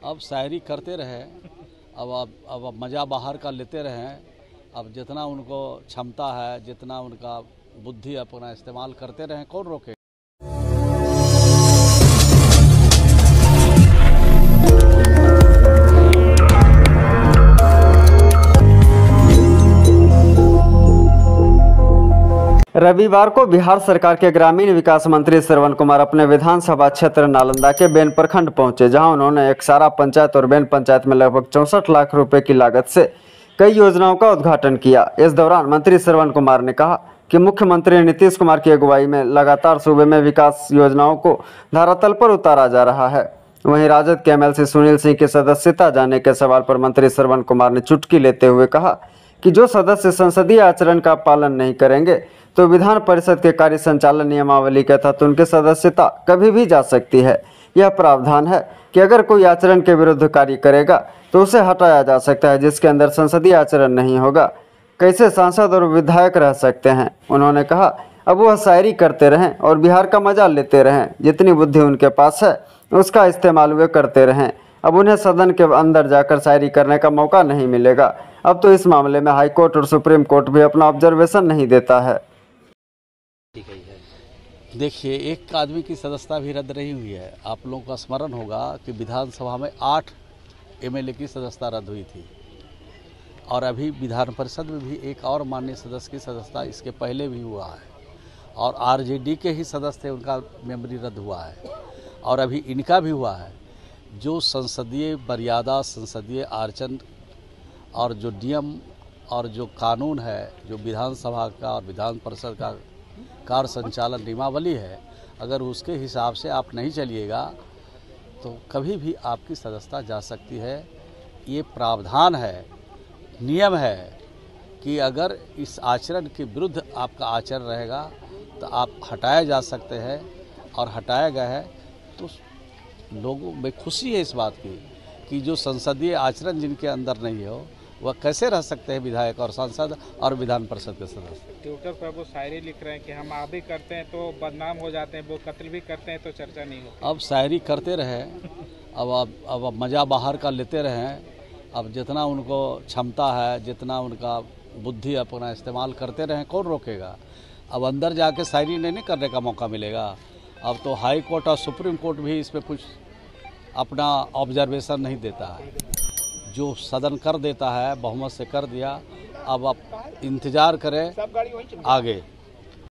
अब शायरी करते रहे, अब मज़ा बाहर का लेते रहें। अब जितना उनको क्षमता है, जितना उनका बुद्धि अपना इस्तेमाल करते रहें, कौन रोके। रविवार को बिहार सरकार के ग्रामीण विकास मंत्री श्रवण कुमार अपने विधानसभा क्षेत्र नालंदा के बेन प्रखंड पहुंचे, जहां उन्होंने एकसारा पंचायत और बेन पंचायत में लगभग 64 लाख रुपए की लागत से कई योजनाओं का उद्घाटन किया। इस दौरान मंत्री श्रवण कुमार ने कहा कि मुख्यमंत्री नीतीश कुमार की अगुवाई में लगातार सूबे में विकास योजनाओं को धरातल पर उतारा जा रहा है। वहीं राजद के एमएलसी सुनील सिंह की सदस्यता जाने के सवाल पर मंत्री श्रवण कुमार ने चुटकी लेते हुए कहा कि जो सदस्य संसदीय आचरण का पालन नहीं करेंगे तो विधान परिषद के कार्य संचालन नियमावली के तहत उनकी सदस्यता कभी भी जा सकती है। यह प्रावधान है कि अगर कोई आचरण के विरुद्ध कार्य करेगा तो उसे हटाया जा सकता है, जिसके अंदर संसदीय आचरण नहीं होगा। कैसे सांसद और विधायक रह सकते हैं। उन्होंने कहा अब वह शायरी करते रहें और बिहार का मजा लेते रहें। जितनी बुद्धि उनके पास है उसका इस्तेमाल वे करते रहें। अब उन्हें सदन के अंदर जाकर शायरी करने का मौका नहीं मिलेगा। अब तो इस मामले में हाई कोर्ट और सुप्रीम कोर्ट भी अपना ऑब्जर्वेशन नहीं देता है। देखिए, एक आदमी की सदस्यता भी रद्द नहीं हुई है। आप लोगों का स्मरण होगा कि विधानसभा में 8 एमएलए की सदस्यता रद्द हुई थी, और अभी विधान परिषद में भी एक और माननीय सदस्य की सदस्यता इसके पहले भी हुआ है, और आरजेडी के ही सदस्य थे, उनका मेंबरी रद्द हुआ है, और अभी इनका भी हुआ है। जो संसदीय मर्यादा, संसदीय आचरण और जो नियम और जो कानून है, जो विधानसभा का और विधान परिषद का कार्य संचालन नियमावली है, अगर उसके हिसाब से आप नहीं चलिएगा तो कभी भी आपकी सदस्यता जा सकती है। ये प्रावधान है, नियम है कि अगर इस आचरण के विरुद्ध आपका आचरण रहेगा तो आप हटाए जा सकते हैं, और हटाया गया है तो लोगों में खुशी है इस बात की कि जो संसदीय आचरण जिनके अंदर नहीं हो वह कैसे रह सकते हैं विधायक और सांसद और विधान परिषद के सदस्य। ट्विटर पर वो शायरी लिख रहे हैं कि हम आदि करते हैं तो बदनाम हो जाते हैं, वो कत्ल भी करते हैं तो चर्चा नहीं होती। अब शायरी करते रहें, अब मज़ा बाहर का लेते रहें। अब जितना उनको क्षमता है, जितना उनका बुद्धि अपना इस्तेमाल करते रहें, कौन रोकेगा। अब अंदर जाके शायरी नहीं करने का मौका मिलेगा। अब तो हाई कोर्ट और सुप्रीम कोर्ट भी इस पर कुछ अपना ऑब्जर्वेशन नहीं देता है। जो सदन कर देता है, बहुमत से कर दिया। अब आप इंतज़ार करें आगे।